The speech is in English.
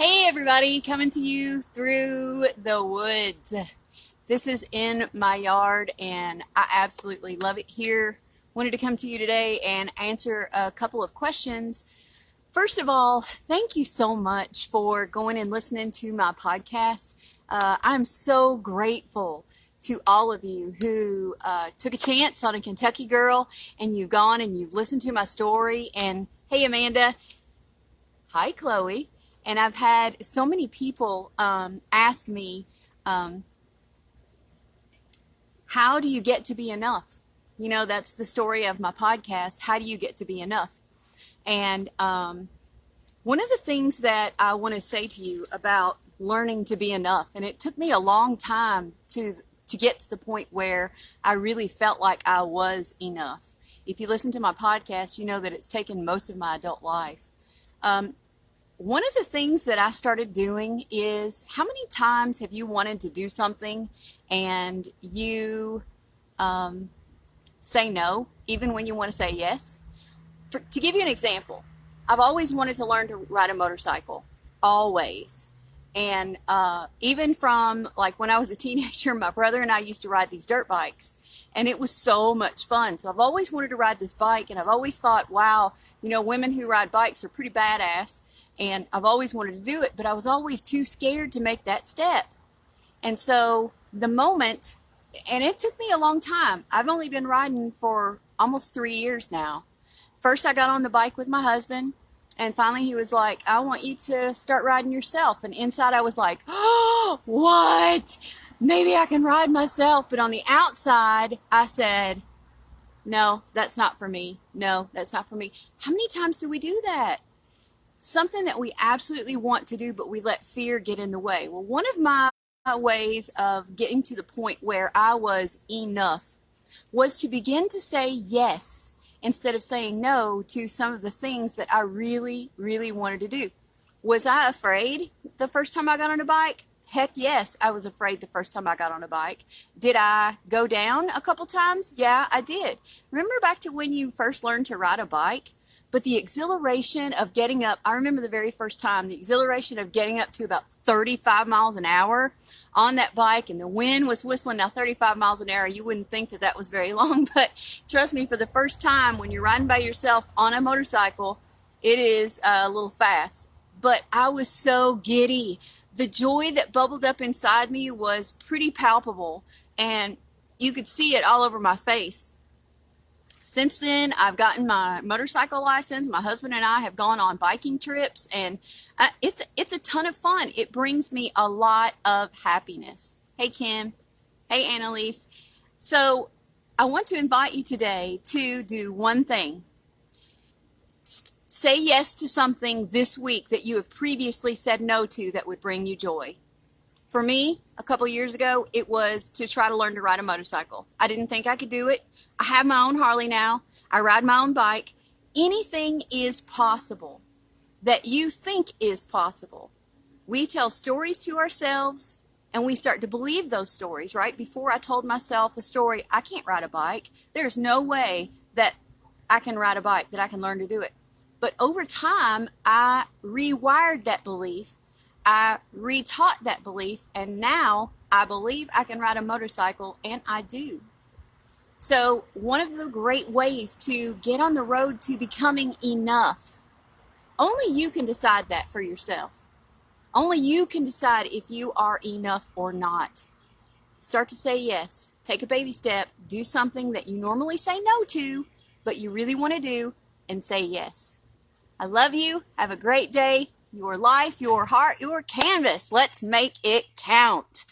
Hey everybody, coming to you through the woods. This is in my yard and I absolutely love it here. Wanted to come to you today and answer a couple of questions. First of all, thank you so much for going and listening to my podcast. I'm so grateful to all of you who took a chance on a Kentucky girl and you've gone and you've listened to my story. And hey Amanda, hi Chloe. And I've had so many people ask me, how do you get to be enough? You know, that's the story of my podcast. How do you get to be enough? And one of the things that I want to say to you about learning to be enough, and it took me a long time to get to the point where I really felt like I was enough. If you listen to my podcast, you know that it's taken most of my adult life. One of the things that I started doing is, how many times have you wanted to do something and you say no, even when you want to say yes? To give you an example, I've always wanted to learn to ride a motorcycle, always. And even from like when I was a teenager, my brother and I used to ride these dirt bikes. And it was so much fun. So I've always wanted to ride this bike, and I've always thought, wow, you know, women who ride bikes are pretty badass. And I've always wanted to do it, but I was always too scared to make that step. And so the moment, and it took me a long time. I've only been riding for almost 3 years now. First, I got on the bike with my husband, and finally he was like, I want you to start riding yourself. And inside I was like, oh, what? Maybe I can ride myself. But on the outside, I said, no, that's not for me. No, that's not for me. How many times do we do that? Something that we absolutely want to do, but we let fear get in the way. Well, one of my ways of getting to the point where I was enough was to begin to say yes instead of saying no to some of the things that I really, really wanted to do. Was I afraid the first time I got on a bike? Heck yes, I was afraid the first time I got on a bike. Did I go down a couple times? Yeah, I did. Remember back to when you first learned to ride a bike? But the exhilaration of getting up, I remember the very first time, the exhilaration of getting up to about 35 miles an hour on that bike, and the wind was whistling. Now 35 miles an hour, you wouldn't think that that was very long, but trust me, for the first time when you're riding by yourself on a motorcycle, it is a little fast. But I was so giddy. The joy that bubbled up inside me was pretty palpable, and you could see it all over my face. Since then, I've gotten my motorcycle license. My husband and I have gone on biking trips, and it's a ton of fun. It brings me a lot of happiness. Hey, Kim. Hey, Annalise. So I want to invite you today to do one thing. Say yes to something this week that you have previously said no to that would bring you joy. For me, a couple of years ago, it was to try to learn to ride a motorcycle. I didn't think I could do it. I have my own Harley now. I ride my own bike. Anything is possible that you think is possible. We tell stories to ourselves and we start to believe those stories, right? Before I told myself the story, I can't ride a bike. There's no way that I can ride a bike, that I can learn to do it. But over time, I rewired that belief. I retaught that belief, and now I believe I can ride a motorcycle, and I do. So one of the great ways to get on the road to becoming enough, only you can decide that for yourself. Only you can decide if you are enough or not. Start to say yes. Take a baby step. Do something that you normally say no to, but you really want to do, and say yes. I love you. Have a great day. Your life, your heart, your canvas. Let's make it count.